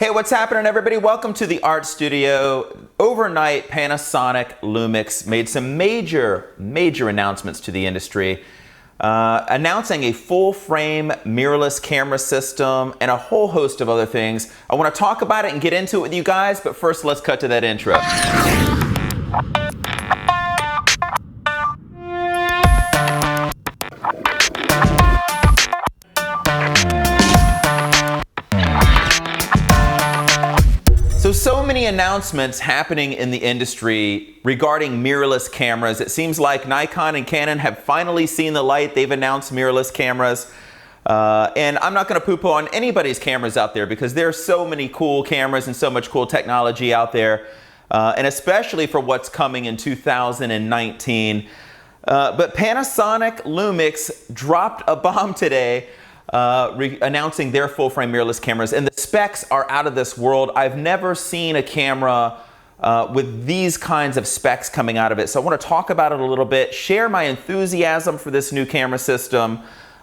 Hey, what's happening, everybody? Welcome to the art studio. Overnight, Panasonic Lumix made some major announcements to the industry, announcing a full-frame mirrorless camera system and a whole host of other things. I want to talk about it and get into it with you guys, but first let's cut to that intro. So many announcements happening in the industry regarding mirrorless cameras. It seems like Nikon and Canon have finally seen the light. They've announced mirrorless cameras. And I'm not going to poo-poo on anybody's cameras out there because there are so many cool cameras and so much cool technology out there. And especially for what's coming in 2019. But Panasonic Lumix dropped a bomb today. Announcing their full-frame mirrorless cameras, and the specs are out of this world. I've never seen a camera with these kinds of specs coming out of it, so I want to talk about it a little bit, share my enthusiasm for this new camera system,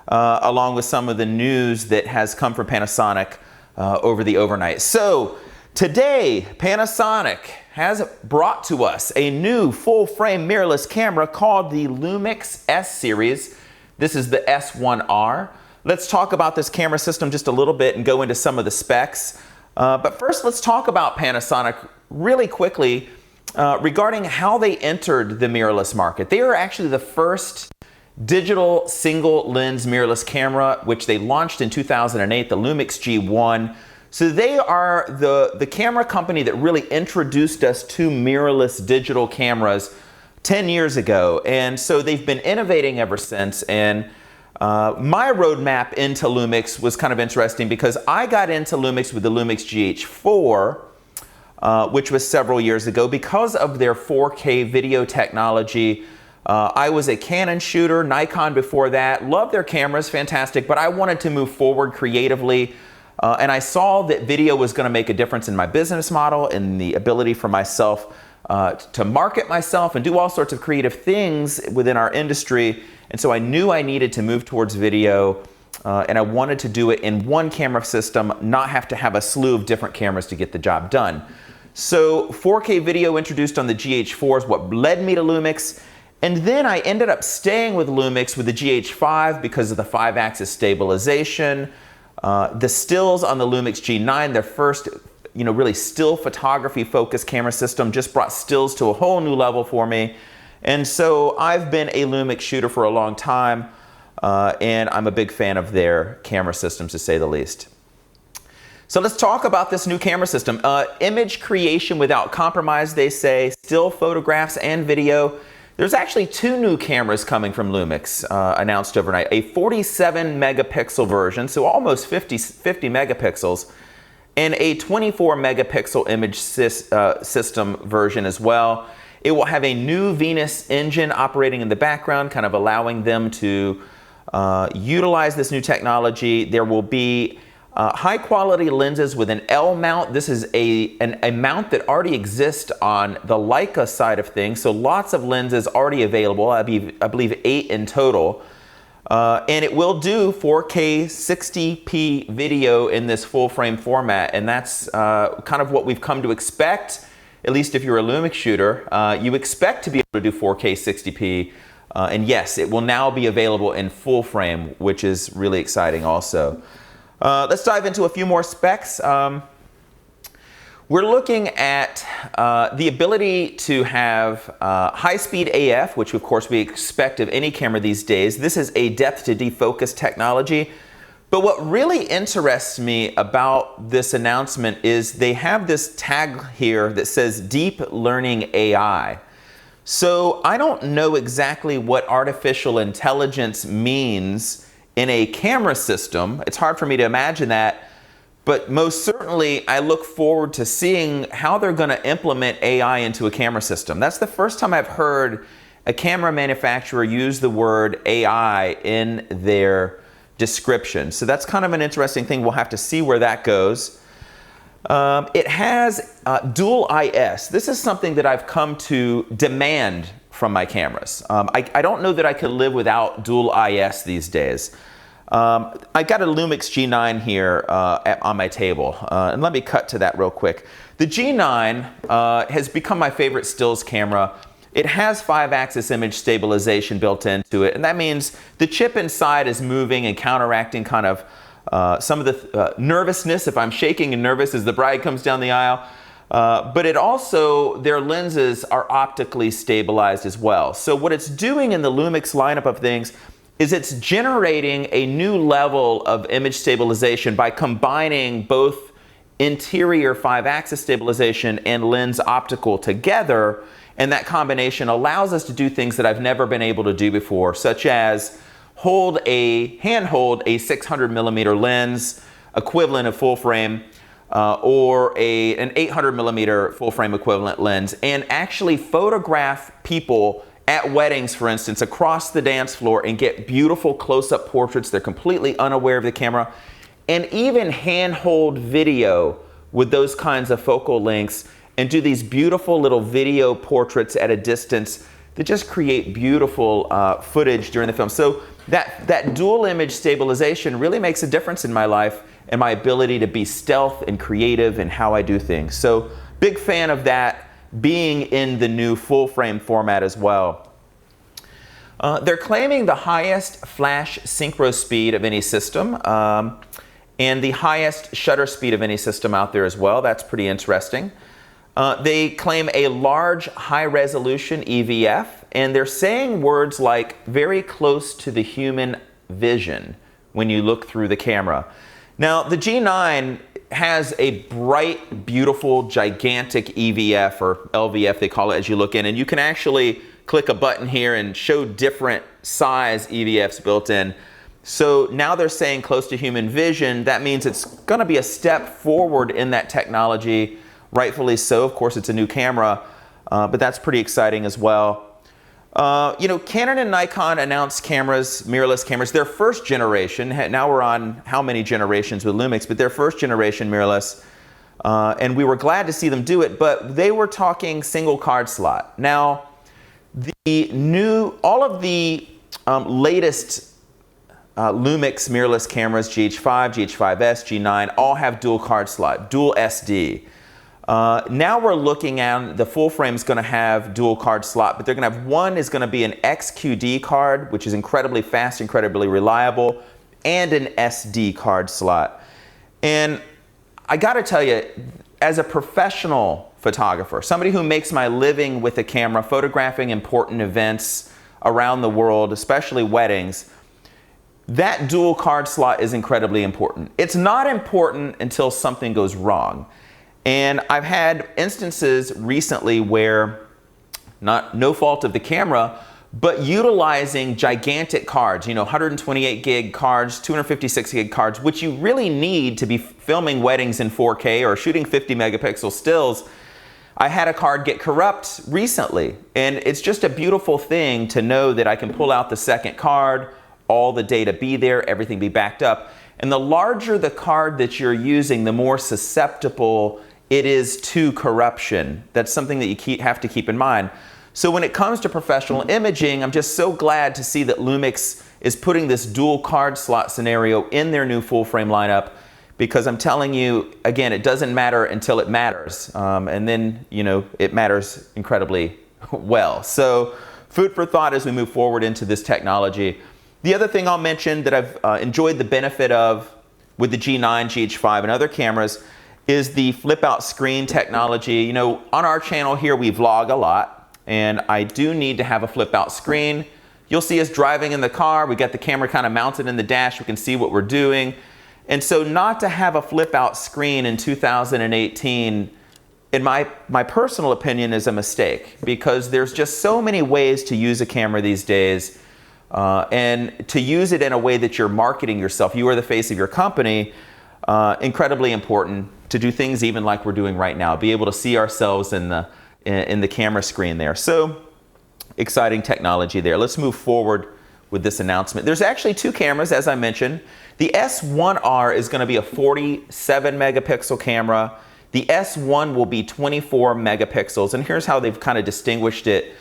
along with some of the news that has come from Panasonic over the overnight. So today, Panasonic has brought to us a new full-frame mirrorless camera called the Lumix S series. This is the S1R. Let's talk about this camera system just a little bit and go into some of the specs. But first, let's talk about Panasonic really quickly regarding how they entered the mirrorless market. They are actually the first digital single lens mirrorless camera, which they launched in 2008, the Lumix G1. So they are the camera company that really introduced us to mirrorless digital cameras 10 years ago. And so they've been innovating ever since. And my roadmap into Lumix was kind of interesting because I got into Lumix with the Lumix GH4, which was several years ago, because of their 4K video technology. I was a Canon shooter, Nikon before that, loved their cameras, fantastic, but I wanted to move forward creatively. And I saw that video was going to make a difference in my business model and the ability for myself to market myself and do all sorts of creative things within our industry. And so I knew I needed to move towards video, and I wanted to do it in one camera system, not have to have a slew of different cameras to get the job done. So 4K video introduced on the GH4 is what led me to Lumix. And then I ended up staying with Lumix with the GH5 because of the 5-axis stabilization. The stills on the Lumix G9, their first really still photography focused camera system, just brought stills to a whole new level for me. And so I've been a Lumix shooter for a long time, and I'm a big fan of their camera systems, to say the least. So let's talk about this new camera system. Image creation without compromise, they say, still photographs and video. There's actually two new cameras coming from Lumix, announced overnight. A 47 megapixel version, so almost 50 megapixels, and a 24 megapixel image system version as well. It will have a new Venus engine operating in the background, kind of allowing them to utilize this new technology. There will be high quality lenses with an L mount. This is a mount that already exists on the Leica side of things. So lots of lenses already available. I believe 8 in total. And it will do 4K 60p video in this full frame format. And that's kind of what we've come to expect. At least if you're a Lumix shooter, you expect to be able to do 4K 60p. And yes, it will now be available in full frame, which is really exciting also. Let's dive into a few more specs. We're looking at the ability to have high-speed AF, which of course we expect of any camera these days. This is a depth to defocus technology. But what really interests me about this announcement is they have this tag here that says Deep Learning AI. So I don't know exactly what artificial intelligence means in a camera system. It's hard for me to imagine that. But most certainly, I look forward to seeing how they're going to implement AI into a camera system. That's the first time I've heard a camera manufacturer use the word AI in their description. So that's kind of an interesting thing. We'll have to see where that goes. It has dual IS. This is something that I've come to demand from my cameras. I don't know that I could live without dual IS these days. I got a Lumix G9 here on my table, and let me cut to that real quick. The G9 has become my favorite stills camera. It has 5-axis image stabilization built into it, and that means the chip inside is moving and counteracting kind of some of the nervousness if I'm shaking and nervous as the bride comes down the aisle. But it also, their lenses are optically stabilized as well. So what it's doing in the Lumix lineup of things is it's generating a new level of image stabilization by combining both interior 5-axis stabilization and lens optical together. And that combination allows us to do things that I've never been able to do before, such as handhold a 600mm lens equivalent of full frame, or an 800mm full frame equivalent lens, and actually photograph people at weddings, for instance, across the dance floor and get beautiful close-up portraits. They're completely unaware of the camera, and even handhold video with those kinds of focal lengths and do these beautiful little video portraits at a distance that just create beautiful footage during the film. So that dual image stabilization really makes a difference in my life and my ability to be stealth and creative in how I do things. So big fan of that being in the new full frame format as well. They're claiming the highest flash synchro speed of any system and the highest shutter speed of any system out there as well. That's pretty interesting. They claim a large high resolution EVF, and they're saying words like very close to the human vision when you look through the camera. Now, the G9 has a bright, beautiful, gigantic EVF, or LVF they call it as you look in, and you can actually click a button here and show different size EVFs built in. So now they're saying close to human vision. That means it's going to be a step forward in that technology. Rightfully so. Of course, it's a new camera, but that's pretty exciting as well. You know, Canon and Nikon announced cameras, mirrorless cameras, their first generation. Now we're on how many generations with Lumix, but their first generation mirrorless. And we were glad to see them do it, but they were talking single card slot. Now, all of the latest Lumix mirrorless cameras, GH5, GH5S, G9, all have dual card slot, dual SD. Now we're looking at the full frame is going to have dual card slot, but they're going to have one is going to be an XQD card, which is incredibly fast, incredibly reliable, and an SD card slot. And I got to tell you, as a professional photographer, somebody who makes my living with a camera, photographing important events around the world, especially weddings, that dual card slot is incredibly important. It's not important until something goes wrong. And I've had instances recently where, no fault of the camera, but utilizing gigantic cards, you know, 128 gig cards, 256 gig cards, which you really need to be filming weddings in 4K or shooting 50 megapixel stills. I had a card get corrupt recently, and it's just a beautiful thing to know that I can pull out the second card, all the data be there, everything be backed up. And the larger the card that you're using, the more susceptible it is to corruption. That's something that you have to keep in mind. So when it comes to professional imaging, I'm just so glad to see that Lumix is putting this dual card slot scenario in their new full frame lineup, because I'm telling you, again, it doesn't matter until it matters. And then, you know, it matters incredibly well. So food for thought as we move forward into this technology. The other thing I'll mention that I've enjoyed the benefit of with the G9, GH5, and other cameras is the flip out screen technology. You know, on our channel here, we vlog a lot, and I do need to have a flip out screen. You'll see us driving in the car. We got the camera kind of mounted in the dash. We can see what we're doing. And so not to have a flip out screen in 2018, in my personal opinion, is a mistake, because there's just so many ways to use a camera these days, and to use it in a way that you're marketing yourself. You are the face of your company. Incredibly important to do things even like we're doing right now, be able to see ourselves in the camera screen there. So exciting technology there. Let's move forward with this announcement. There's actually two cameras, as I mentioned. The S1R is going to be a 47 megapixel camera. The S1 will be 24 megapixels, and here's how they've kind of distinguished it.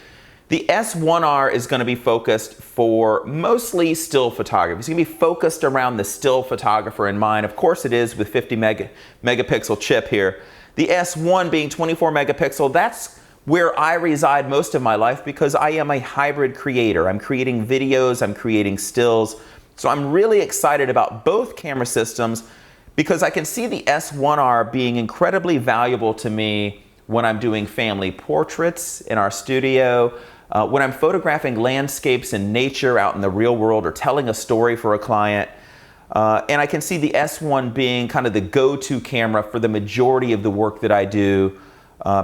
The S1R is going to be focused for mostly still photography. It's going to be focused around the still photographer in mind. Of course it is, with 50 megapixel chip here. The S1 being 24 megapixel, that's where I reside most of my life because I am a hybrid creator. I'm creating videos, I'm creating stills. So I'm really excited about both camera systems because I can see the S1R being incredibly valuable to me when I'm doing family portraits in our studio, when I'm photographing landscapes and nature out in the real world or telling a story for a client. And I can see the S1 being kind of the go-to camera for the majority of the work that I do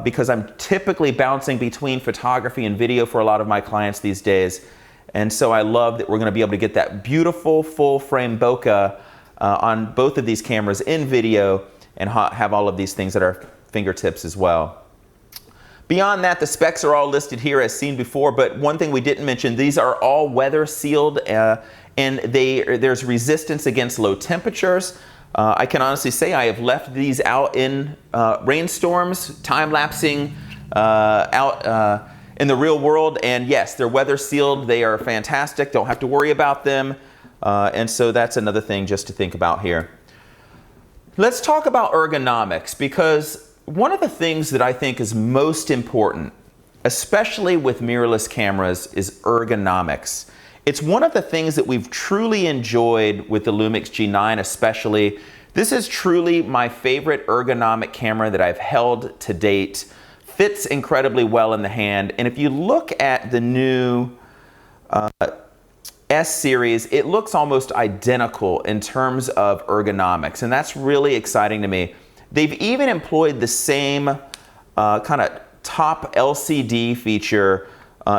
because I'm typically bouncing between photography and video for a lot of my clients these days. And so I love that we're going to be able to get that beautiful full frame bokeh on both of these cameras in video and have all of these things at our fingertips as well. Beyond that, the specs are all listed here as seen before, but one thing we didn't mention, these are all weather sealed and there's resistance against low temperatures. I can honestly say I have left these out in rainstorms, time-lapsing out in the real world, and yes, they're weather sealed. They are fantastic. Don't have to worry about them. And so that's another thing just to think about here. Let's talk about ergonomics, because one of the things that I think is most important, especially with mirrorless cameras, is ergonomics. It's one of the things that we've truly enjoyed with the Lumix G9 especially. This is truly my favorite ergonomic camera that I've held to date. Fits incredibly well in the hand, and if you look at the new S series, it looks almost identical in terms of ergonomics, and that's really exciting to me. They've even employed the same kind of top LCD feature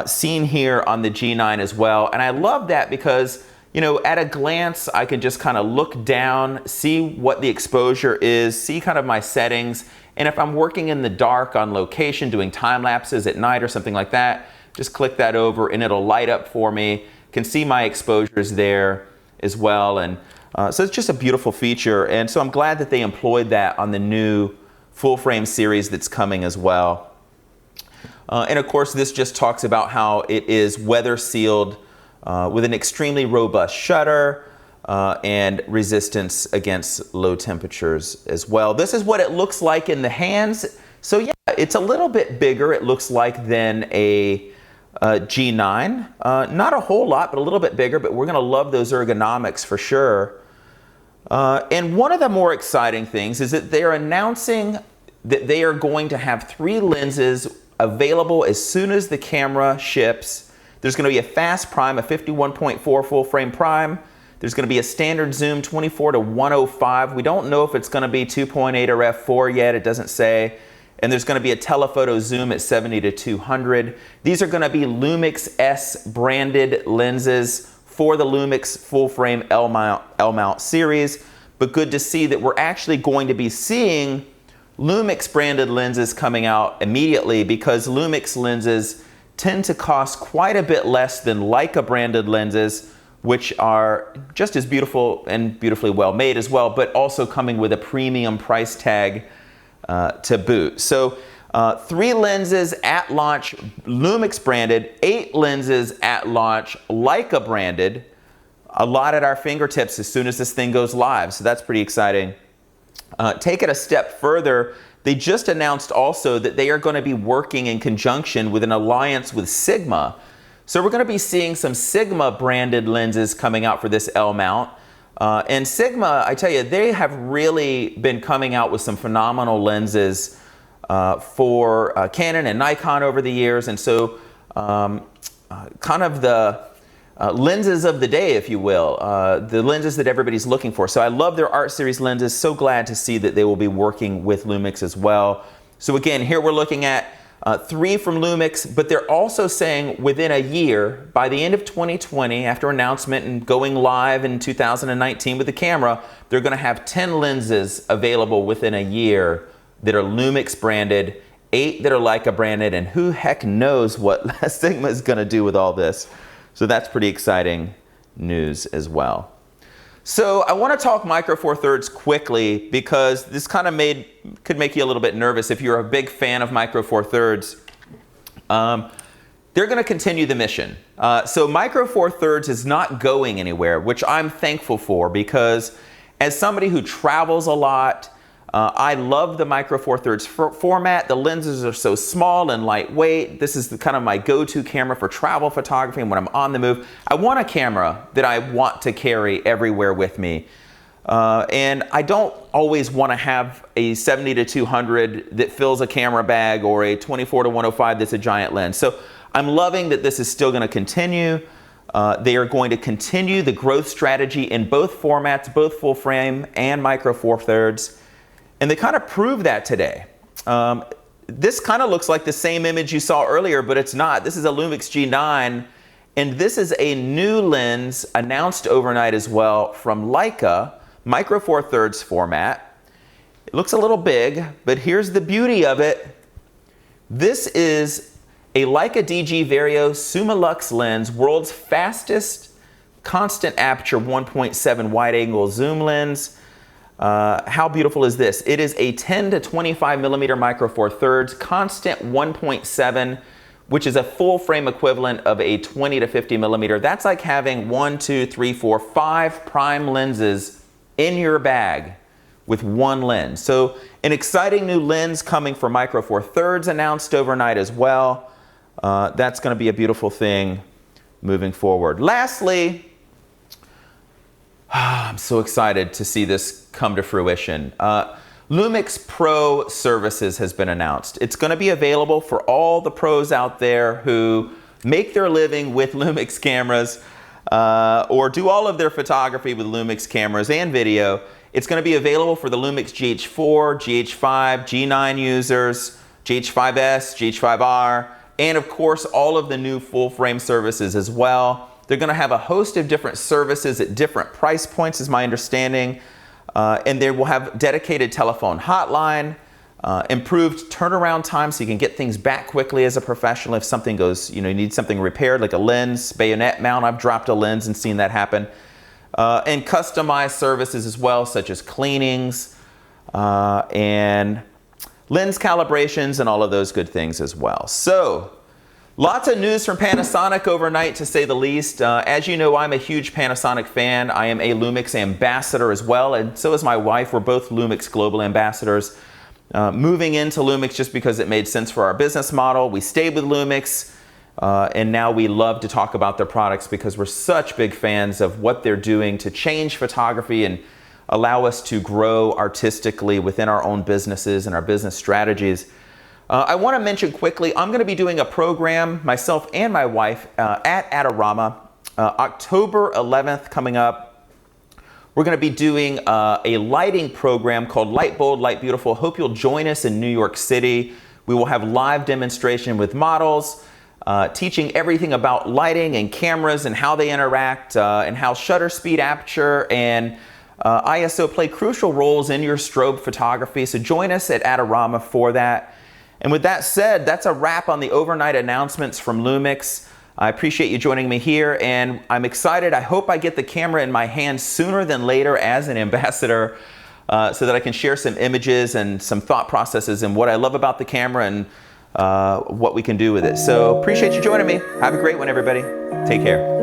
seen here on the G9 as well, and I love that because, you know, at a glance I can just kind of look down, see what the exposure is, see kind of my settings, and if I'm working in the dark on location doing time lapses at night or something like that, just click that over and it'll light up for me. Can see my exposures there as well, and so it's just a beautiful feature, and so I'm glad that they employed that on the new full frame series that's coming as well. And of course this just talks about how it is weather sealed with an extremely robust shutter and resistance against low temperatures as well. This is what it looks like in the hands. So yeah, it's a little bit bigger, it looks like, than a G9. Not a whole lot, but a little bit bigger, but we're gonna love those ergonomics for sure. And one of the more exciting things is that they're announcing that they are going to have 3 lenses available as soon as the camera ships. There's gonna be a fast prime, a 51.4 full frame prime. There's gonna be a standard zoom 24 to 105. We don't know if it's gonna be 2.8 or f4 yet, it doesn't say. And there's going to be a telephoto zoom at 70 to 200. These are going to be Lumix S branded lenses for the Lumix full frame L mount series, but good to see that we're actually going to be seeing Lumix branded lenses coming out immediately, because Lumix lenses tend to cost quite a bit less than Leica branded lenses, which are just as beautiful and beautifully well made as well, but also coming with a premium price tag to boot. So 3 lenses at launch, Lumix branded, 8 lenses at launch, Leica branded, a lot at our fingertips as soon as this thing goes live. So that's pretty exciting. Take it a step further, they just announced also that they are going to be working in conjunction with an alliance with Sigma. So we're going to be seeing some Sigma branded lenses coming out for this L mount. And Sigma, I tell you, they have really been coming out with some phenomenal lenses for Canon and Nikon over the years, and so kind of the lenses of the day, if you will, the lenses that everybody's looking for. So I love their Art Series lenses, so glad to see that they will be working with Lumix as well. So again, here we're looking at 3 from Lumix, but they're also saying within a year, by the end of 2020, after announcement and going live in 2019 with the camera, they're going to have 10 lenses available within a year that are Lumix branded, 8 that are Leica branded, and who heck knows what Sigma is going to do with all this. So that's pretty exciting news as well. So I want to talk Micro Four Thirds quickly, because this kind of could make you a little bit nervous if you're a big fan of Micro Four Thirds. they're going to continue the mission. So Micro Four Thirds is not going anywhere, which I'm thankful for, because as somebody who travels a lot, I love the Micro Four Thirds format. The lenses are so small and lightweight. This is kind of my go-to camera for travel photography and when I'm on the move. I want a camera that I want to carry everywhere with me. And I don't always want to have a 70-200 that fills a camera bag or a 24-105 that's a giant lens. So I'm loving that this is still going to continue. They are going to continue the growth strategy in both formats, both full frame and Micro Four Thirds. And they kind of prove that today. This kind of looks like the same image you saw earlier, but it's not. This is a Lumix G9, and this is a new lens announced overnight as well from Leica, Micro Four Thirds format. It looks a little big, but here's the beauty of it. This is a Leica DG Vario Summilux lens, world's fastest constant aperture 1.7 wide angle zoom lens. How beautiful is this? It is a 10-25 millimeter Micro Four Thirds, constant 1.7, which is a full frame equivalent of a 20-50 millimeter. That's like having 1, 2, 3, 4, 5 prime lenses in your bag with one lens. So an exciting new lens coming for Micro Four Thirds announced overnight as well. That's going to be a beautiful thing moving forward. Lastly, I'm so excited to see this come to fruition. Lumix Pro Services has been announced. It's going to be available for all the pros out there who make their living with Lumix cameras or do all of their photography with Lumix cameras and video. It's going to be available for the Lumix GH4, GH5, G9 users, GH5S, GH5R, and of course all of the new full frame services as well. They're going to have a host of different services at different price points, is my understanding. And they will have dedicated telephone hotline, improved turnaround time so you can get things back quickly as a professional if something goes, you need something repaired like a lens, bayonet mount. I've dropped a lens and seen that happen. And customized services as well, such as cleanings and lens calibrations and all of those good things as well. So, lots of news from Panasonic overnight, to say the least. As you know, I'm a huge Panasonic fan. I am a Lumix ambassador as well, and so is my wife. We're both Lumix global ambassadors. Moving into Lumix just because it made sense for our business model. We stayed with Lumix, and now we love to talk about their products because we're such big fans of what they're doing to change photography and allow us to grow artistically within our own businesses and our business strategies. I want to mention quickly, I'm going to be doing a program, myself and my wife, at ADORAMA, October 11th coming up. We're going to be doing a lighting program called Light Bold, Light Beautiful. Hope you'll join us in New York City. We will have live demonstration with models, teaching everything about lighting and cameras and how they interact, and how shutter speed, aperture, and ISO play crucial roles in your strobe photography. So join us at ADORAMA for that. And with that said, that's a wrap on the overnight announcements from Lumix. I appreciate you joining me here, and I'm excited. I hope I get the camera in my hands sooner than later as an ambassador, so that I can share some images and some thought processes and what I love about the camera and what we can do with it. So appreciate you joining me. Have a great one, everybody. Take care.